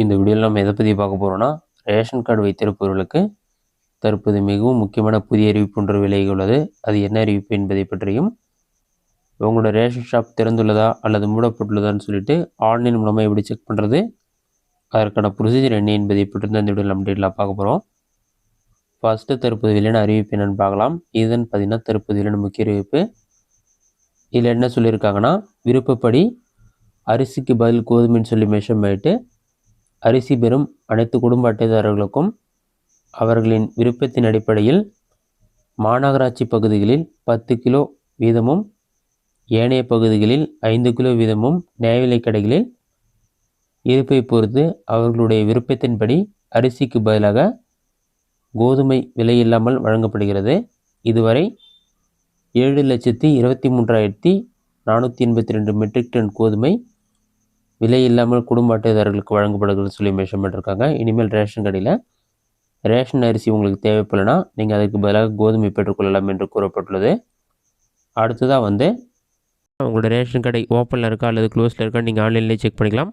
இந்த வீடியோவில் நம்ம எதை பற்றி பார்க்க போகிறோம்னா, ரேஷன் கார்டு வைத்திருப்பவர்களுக்கு தற்போது மிகவும் முக்கியமான புதிய அறிவிப்பு ஒன்று விலகி உள்ளது. அது என்ன அறிவிப்பு என்பதை பற்றியும், உங்களோட ரேஷன் ஷாப் திறந்துள்ளதா அல்லது மூடப்பட்டுள்ளதான்னு சொல்லிட்டு ஆன்லைன் மூலமாக எப்படி செக் பண்ணுறது, அதற்கான ப்ரொசீஜர் என்ன என்பதை பற்றி தான் இந்த வீடியோவில் நம்ம டீட்டெயிலாக பார்க்க போகிறோம். ஃபஸ்ட்டு தற்போது வெளியான அறிவிப்பு என்னென்னு பார்க்கலாம். இதுன்னு பார்த்தீங்கன்னா தற்போது வெளியான முக்கிய அறிவிப்பு. இதில் என்ன சொல்லியிருக்காங்கன்னா, விருப்பப்படி அரிசிக்கு பதில் கோதுமைன்னு சொல்லி மென்ஷன் பண்ணிட்டு அரிசி பெறும் அனைத்து குடும்ப அட்டைதாரர்களுக்கும் அவர்களின் விருப்பத்தின் அடிப்படையில் மாநகராட்சி பகுதிகளில் 10 கிலோ வீதமும் ஏனைய பகுதிகளில் 5 கிலோ வீதமும் நியாய விலைக் கடைகளில் இருப்பை பொறுத்து அவர்களுடைய விருப்பத்தின்படி அரிசிக்கு பதிலாக கோதுமை விலையில்லாமல் வழங்கப்படுகிறது. இதுவரை 7,23,482 மெட்ரிக் டன் கோதுமை விலை இல்லாமல் குடும்ப அட்டைதாரர்களுக்கு வழங்கப்படுகிறது சொல்லி மென்ஷன் பண்ணியிருக்காங்க. இனிமேல் ரேஷன் கடையில் ரேஷன் அரிசி உங்களுக்கு தேவைப்படலைன்னா நீங்கள் அதுக்கு பதிலாக கோதுமை பெற்றுக்கொள்ளலாம் என்று கூறப்பட்டுள்ளது. அடுத்ததாக உங்களோட ரேஷன் கடை ஓப்பனில் இருக்கா அல்லது க்ளோஸில் இருக்கா நீங்கள் ஆன்லைன்லேயே செக் பண்ணிக்கலாம்.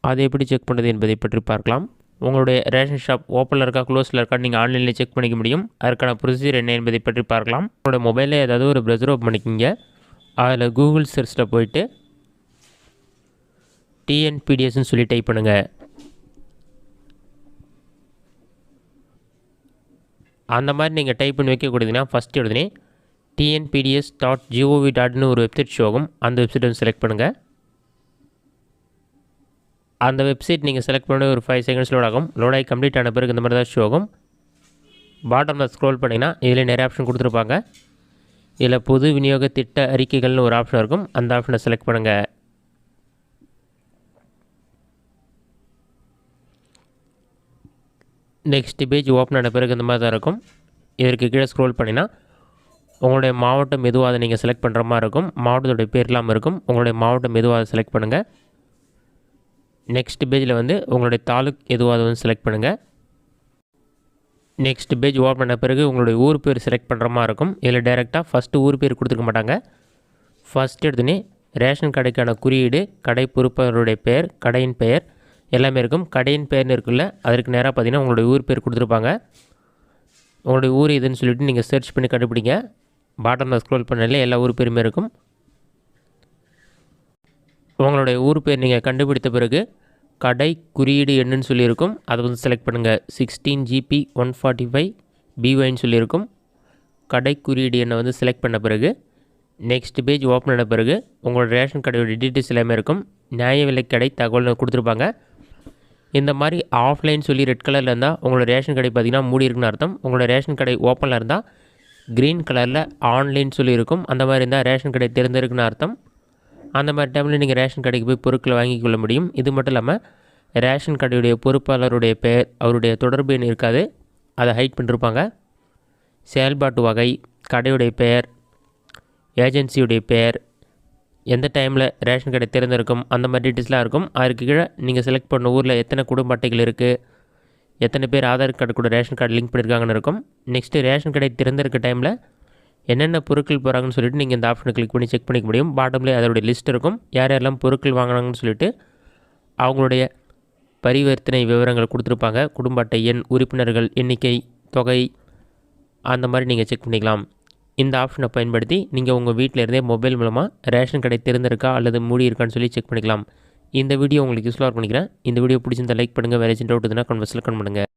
அதை எப்படி செக் பண்ணுறது என்பதை பற்றி பார்க்கலாம். உங்களுடைய ரேஷன் ஷாப் ஓப்பனில் இருக்கா க்ளோஸில் இருக்கா நீங்கள் ஆன்லைன்லேயே செக் பண்ணிக்க முடியும். அதற்கான ப்ரொசீஜர் என்ன என்பதை பற்றி பார்க்கலாம். உங்களோட மொபைலில் ஏதாவது ஒரு ப்ரௌசர் ஓப்பன் பண்ணிக்கிங்க. அதில் கூகுள் சர்ச்சில் போயிட்டு TNPDSன்னு சொல்லி டைப் பண்ணுங்கள். அந்த மாதிரி நீங்கள் டைப் பண்ணி வைக்கக்கூடியதுன்னா ஃபஸ்ட்டு உடனே TNPDS.gov.in ஒரு வெப்சைட் ஷோ ஆகும். அந்த வெப்சைட் செலக்ட் பண்ணுங்கள். அந்த வெப்சைட் நீங்கள் செலக்ட் பண்ண ஒரு 5 செகண்ட்ஸ் லோட் ஆகும். லோடாகி கம்ப்ளீட் ஆன பிறகு இந்த மாதிரி தான் ஷோ ஆகும். பாட்டமில் ஸ்க்ரோல் பண்ணிங்கன்னா இதில் நிறைய ஆப்ஷன் கொடுத்துருப்பாங்க. இதில் பொது விநியோக திட்ட அறிக்கைகள்னு ஒரு ஆப்ஷன் இருக்கும். அந்த ஆப்ஷனை செலக்ட் பண்ணுங்கள். நெக்ஸ்ட் பேஜ் ஓப்பன் ஆன பிறகு இந்த மாதிரி தான் இருக்கும். இதற்கு கீழே ஸ்க்ரோல் பண்ணினா உங்களுடைய மாவட்டம் எதுவாக அதை நீங்கள் செலக்ட் பண்ணுற மாதிரி இருக்கும். மாவட்டத்துடைய பேர் இல்லாமல் இருக்கும். உங்களுடைய மாவட்டம் எதுவாக அதை செலக்ட் பண்ணுங்கள். நெக்ஸ்ட் பேஜில் உங்களுடைய தாலுக் எதுவாக செலக்ட் பண்ணுங்கள். நெக்ஸ்ட் பேஜ் ஓப்பன் பண்ண பிறகு உங்களுடைய ஊர் பேர் செலக்ட் பண்ணுற மாதிரி இருக்கும். இதில் டைரெக்டாக ஃபஸ்ட்டு ஊர் பேர் கொடுத்துருக்க மாட்டாங்க. ஃபஸ்ட் எடுத்துனே ரேஷன் கடைக்கான குறியீடு, கடை பொறுப்பவருடைய பெயர், கடையின் பெயர் எல்லாமே இருக்கும். கடையின் பெயர்னு இருக்குல்ல, அதற்கு நேராக பார்த்தீங்கன்னா உங்களுடைய ஊர் பேர் கொடுத்துருப்பாங்க. உங்களுடைய ஊர் இதுன்னு சொல்லிவிட்டு நீங்கள் சர்ச் பண்ணி கண்டுபிடிங்க. பாட்டமில் ஸ்க்ரோல் பண்ணல எல்லா ஊர் பேருமே இருக்கும். உங்களுடைய ஊர் பேர் நீங்கள் கண்டுபிடித்த பிறகு கடை குறியீடு என்னன்னு சொல்லியிருக்கும். அதை செலக்ட் பண்ணுங்கள். 16 GP 145 BYன்னு சொல்லியிருக்கும். கடை குறியீடு எண்ணை செலக்ட் பண்ண பிறகு நெக்ஸ்ட் பேஜ் ஓப்பன் பண்ண பிறகு உங்களோட ரேஷன் கடையோட டீட்டெயில்ஸ் எல்லாமே இருக்கும். நியாய விலைக் கடை தகவல் கொடுத்துருப்பாங்க. இந்த மாதிரி ஆஃப்லைன் சொல்லி ரெட் கலரில் இருந்தால் உங்களோட ரேஷன் கடை பார்த்திங்கன்னா மூடி இருக்குன்னு அர்த்தம். உங்களோட ரேஷன் கடை ஓப்பனில் இருந்தால் க்ரீன் கலரில் ஆன்லைன் சொல்லியிருக்கும். அந்த மாதிரி இருந்தால் ரேஷன் கடை திறந்திருக்குன்னு அர்த்தம். அந்த மாதிரி டைமில் நீங்கள் ரேஷன் கடைக்கு போய் பொருட்களை வாங்கிக் கொள்ள முடியும். இது மட்டும் இல்லாமல் ரேஷன் கடையுடைய பொறுப்பாளருடைய பெயர், அவருடைய தொடர்பு எண் இருக்காது, அதை ஹைட் பண்ணிருப்பாங்க. செயல்பாட்டு வகை, கடையுடைய பெயர், ஏஜென்சியுடைய பெயர், எந்த டைமில் ரேஷன் கடை திறந்திருக்கும், அந்த மாதிரி டீட்டெயில்ஸ்லாம் இருக்கும். அதுக்கு கீழே நீங்கள் செலக்ட் பண்ண ஊரில் எத்தனை குடும்ப அட்டைகள் இருக்குது, எத்தனை பேர் ஆதார் கார்டு கூட ரேஷன் கார்டு லிங்க் பண்ணியிருக்காங்கன்னு இருக்கும். நெக்ஸ்ட்டு ரேஷன் கடை திறந்திருக்க டைமில் என்னென்ன பொருட்கள் போகிறாங்கன்னு சொல்லிட்டு நீங்கள் இந்த ஆப்ஷனை கிளிக் பண்ணி செக் பண்ணிக்க முடியும். பாட்டம்லேயே அதோடைய லிஸ்ட் இருக்கும். யார் யாரெல்லாம் பொருட்கள் வாங்கினாங்கன்னு சொல்லிட்டு அவங்களுடைய பரிவர்த்தனை விவரங்கள் கொடுத்துருப்பாங்க. குடும்ப அட்டை எண், உறுப்பினர்கள் எண்ணிக்கை, தொகை, அந்த மாதிரி நீங்கள் செக் பண்ணிக்கலாம். இந்த ஆப்ஷனை பயன்படுத்தி நீங்கள் உங்கள் வீட்டில் இருந்தே மொபைல் மூலமாக ரேஷன் கடை திறந்திருக்கா அல்லது மூடி இருக்கான்னு சொல்லி செக் பண்ணிக்கலாம். இந்த வீடியோ உங்களுக்கு யூஸ்ஃபுல்லாக பண்ணிக்கிறேன். இந்த வீடியோ பிடிச்சிருந்தால் லைக் பண்ணுங்கள். வேறு ஏஜென்ட் டவுட் இருந்தால் கமெண்ட்ஸில் கமெண்ட் பண்ணுங்கள்.